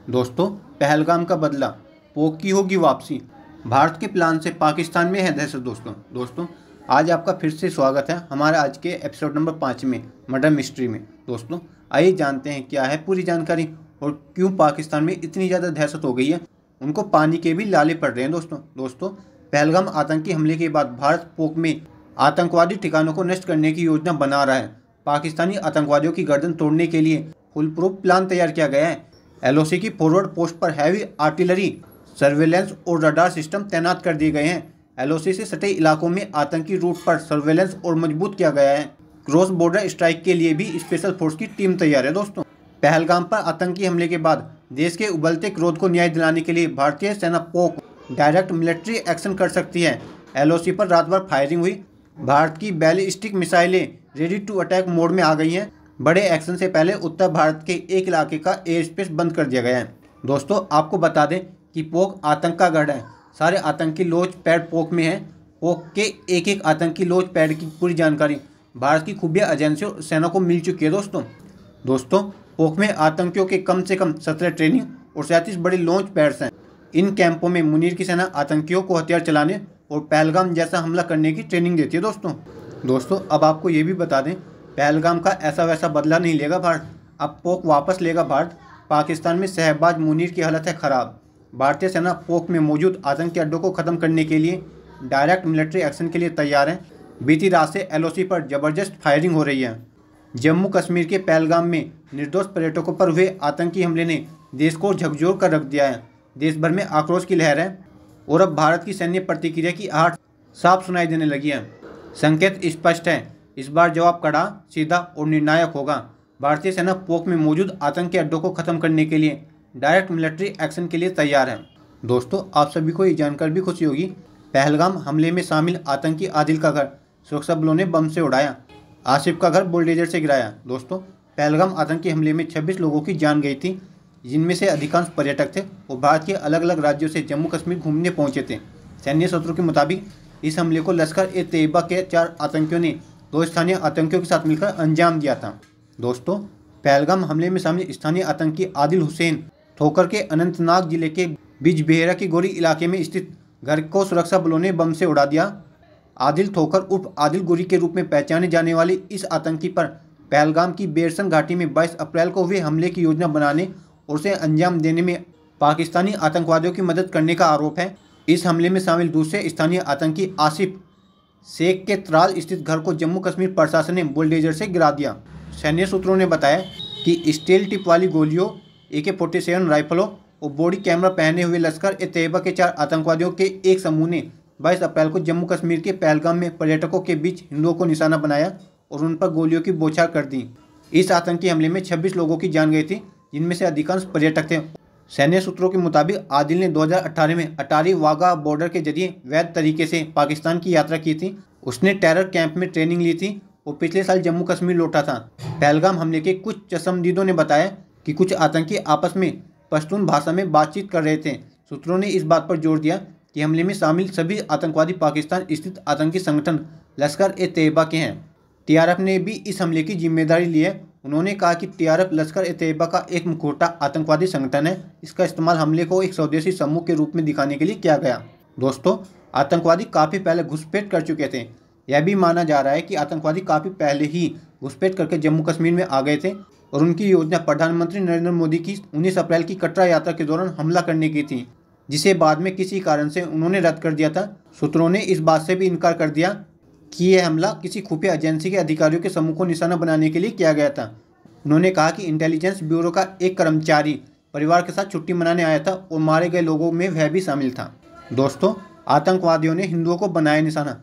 दोस्तों, पहलगाम का बदला, पोक की होगी वापसी। भारत के प्लान से पाकिस्तान में है दहशत। दोस्तों आज आपका फिर से स्वागत है हमारे आज के एपिसोड नंबर 5 में मर्डर मिस्ट्री में। दोस्तों आइए जानते हैं क्या है पूरी जानकारी और क्यों पाकिस्तान में इतनी ज़्यादा दहशत हो गई है, उनको पानी के भी लाले पड़ रहे हैं। दोस्तों पहलगाम आतंकी हमले के बाद भारत पोक में आतंकवादी ठिकानों को नष्ट करने की योजना बना रहा है। पाकिस्तानी आतंकवादियों की गर्दन तोड़ने के लिए फुल प्रूफ प्लान तैयार किया गया है। एलओसी की फॉरवर्ड पोस्ट पर हैवी आर्टिलरी, सर्वेलेंस और रडार सिस्टम तैनात कर दिए गए हैं। एलओसी से सटे इलाकों में आतंकी रूट पर सर्वेलेंस और मजबूत किया गया है। क्रॉस बॉर्डर स्ट्राइक के लिए भी स्पेशल फोर्स की टीम तैयार है। दोस्तों पहलगाम पर आतंकी हमले के बाद देश के उबलते क्रोध को न्याय दिलाने के लिए भारतीय सेना पोक डायरेक्ट मिलिट्री एक्शन कर सकती है। एलओसी पर रात भर फायरिंग हुई। भारत की बैलिस्टिक मिसाइलें रेडी टू अटैक मोड में आ गई हैं। बड़े एक्शन से पहले उत्तर भारत के एक इलाके का एयर स्पेस बंद कर दिया गया है। दोस्तों आपको बता दें कि पोक आतंक का गढ़ है। सारे आतंकी लॉन्च पैड पोक में है। पोक के एक एक आतंकी लॉन्च पैड की पूरी जानकारी भारत की खुफिया एजेंसियों और सेना को मिल चुकी है। दोस्तों पोक में आतंकियों के कम से कम 17 ट्रेनिंग और 37 बड़े लॉन्च पैड्स हैं। इन कैंपों में मुनीर की सेना आतंकियों को हथियार चलाने और पहलगाम जैसा हमला करने की ट्रेनिंग देती है। दोस्तों अब आपको ये भी बता दें, पहलगाम का ऐसा वैसा बदला नहीं लेगा भारत। अब पोक वापस लेगा भारत। पाकिस्तान में शहबाज मुनीर की हालत है ख़राब। भारतीय सेना पोक में मौजूद आतंकी अड्डों को ख़त्म करने के लिए डायरेक्ट मिलिट्री एक्शन के लिए तैयार है। बीती रात से एलओसी पर ज़बरदस्त फायरिंग हो रही है। जम्मू कश्मीर के पहलगाम में निर्दोष पर्यटकों पर हुए आतंकी हमले ने देश को झकझोर कर रख दिया है। देश भर में आक्रोश की लहर है और अब भारत की सैन्य प्रतिक्रिया की आहट साफ सुनाई देने लगी है। संकेत स्पष्ट है, इस बार जवाब कड़ा, सीधा और निर्णायक होगा। भारतीय सेना पोक में मौजूद आतंकी अड्डों को खत्म करने के लिए डायरेक्ट मिलिट्री एक्शन के लिए तैयार है। दोस्तों आप सभी को ये जानकर भी खुशी होगी, पहलगाम हमले में शामिल आतंकी आदिल का घर सुरक्षा बलों ने बम से उड़ाया। आसिफ का घर बुलडोजर से गिराया। दोस्तों पहलगाम आतंकी हमले में 26 लोगों की जान गई थी, जिनमें से अधिकांश पर्यटक थे और भारत के अलग अलग राज्यों से जम्मू कश्मीर घूमने पहुंचे थे। सैन्य सूत्रों के मुताबिक इस हमले को लश्कर ए तैयबा के 4 आतंकियों ने 2 स्थानीय आतंकियों के साथ मिलकर अंजाम दिया था। दोस्तों पहलगाम हमले में शामिल स्थानीय आतंकी आदिल हुसैन ठोकर के अनंतनाग जिले के बिजबेहरा की गोरी इलाके में स्थित घर को सुरक्षा बलों ने बम से उड़ा दिया। आदिल ठोकर उर्फ आदिल गोरी के रूप में पहचाने जाने वाली इस आतंकी पर पहलगाम की बेरसन घाटी में 22 अप्रैल को हुए हमले की योजना बनाने और उसे अंजाम देने में पाकिस्तानी आतंकवादियों की मदद करने का आरोप है। इस हमले में शामिल दूसरे स्थानीय आतंकी आसिफ शेख के त्राल स्थित घर को जम्मू कश्मीर प्रशासन ने बुलडोजर से गिरा दिया। सैन्य सूत्रों ने बताया कि स्टील टिप वाली गोलियों, AK-47 राइफलों और बॉडी कैमरा पहने हुए लश्कर ए तैयबा के 4 आतंकवादियों के एक समूह ने 22 अप्रैल को जम्मू कश्मीर के पहलगाम में पर्यटकों के बीच हिंदुओं को निशाना बनाया और उन पर गोलियों की बौछार कर दी। इस आतंकी हमले में 26 लोगों की जान गई थी, जिनमें से अधिकांश पर्यटक थे। सैन्य सूत्रों के मुताबिक आदिल ने 2018 में अटारी वाघा बॉर्डर के जरिए वैध तरीके से पाकिस्तान की यात्रा की थी। उसने टेरर कैंप में ट्रेनिंग ली थी और पिछले साल जम्मू कश्मीर लौटा था। पहलगाम हमले के कुछ चश्मदीदों ने बताया कि कुछ आतंकी आपस में पश्तून भाषा में बातचीत कर रहे थे। सूत्रों ने इस बात पर जोर दिया कि हमले में शामिल सभी आतंकवादी पाकिस्तान स्थित आतंकी संगठन लश्कर ए तैयबा के हैं। TRF ने भी इस हमले की जिम्मेदारी ली है। उन्होंने कहा कि TRF लश्कर ए तैयबा का एक मुखौटा आतंकवादी संगठन है। इसका इस्तेमाल हमले को एक स्वदेशी समूह के रूप में दिखाने के लिए किया गया। दोस्तों आतंकवादी काफ़ी पहले घुसपैठ कर चुके थे। यह भी माना जा रहा है कि आतंकवादी काफ़ी पहले ही घुसपैठ करके जम्मू कश्मीर में आ गए थे और उनकी योजना प्रधानमंत्री नरेंद्र मोदी की 19 अप्रैल की कटरा यात्रा के दौरान हमला करने की थी, जिसे बाद में किसी कारण से उन्होंने रद्द कर दिया था। सूत्रों ने इस बात से भी इनकार कर दिया कि यह हमला किसी खुफिया एजेंसी के अधिकारियों के समूह को निशाना बनाने के लिए किया गया था। उन्होंने कहा कि इंटेलिजेंस ब्यूरो का एक कर्मचारी परिवार के साथ छुट्टी मनाने आया था और मारे गए लोगों में वह भी शामिल था। दोस्तों आतंकवादियों ने हिंदुओं को बनाया निशाना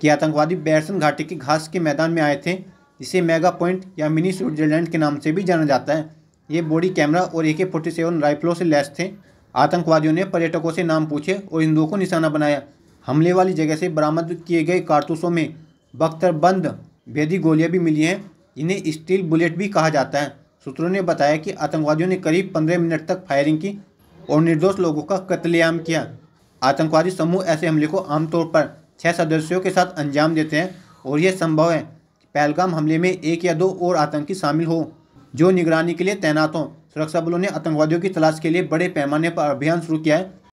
कि आतंकवादी बैरसन घाटी के घास के मैदान में आए थे, जिसे मेगा पॉइंट या मिनी स्विट्जरलैंड के नाम से भी जाना जाता है। ये बॉडी कैमरा और AK-47 राइफलों से लैस थे। आतंकवादियों ने पर्यटकों से नाम पूछे और हिंदुओं को निशाना बनाया। हमले वाली जगह से बरामद किए गए कारतूसों में बख्तरबंद भेदी गोलियां भी मिली हैं, जिन्हें स्टील बुलेट भी कहा जाता है। सूत्रों ने बताया कि आतंकवादियों ने करीब 15 मिनट तक फायरिंग की और निर्दोष लोगों का कत्लेआम किया। आतंकवादी समूह ऐसे हमले को आमतौर पर 6 सदस्यों के साथ अंजाम देते हैं और यह संभव है कि पहलगाम हमले में 1 या 2 और आतंकी शामिल हो जो निगरानी के लिए तैनात हों। सुरक्षा बलों ने आतंकवादियों की तलाश के लिए बड़े पैमाने पर अभियान शुरू किया है।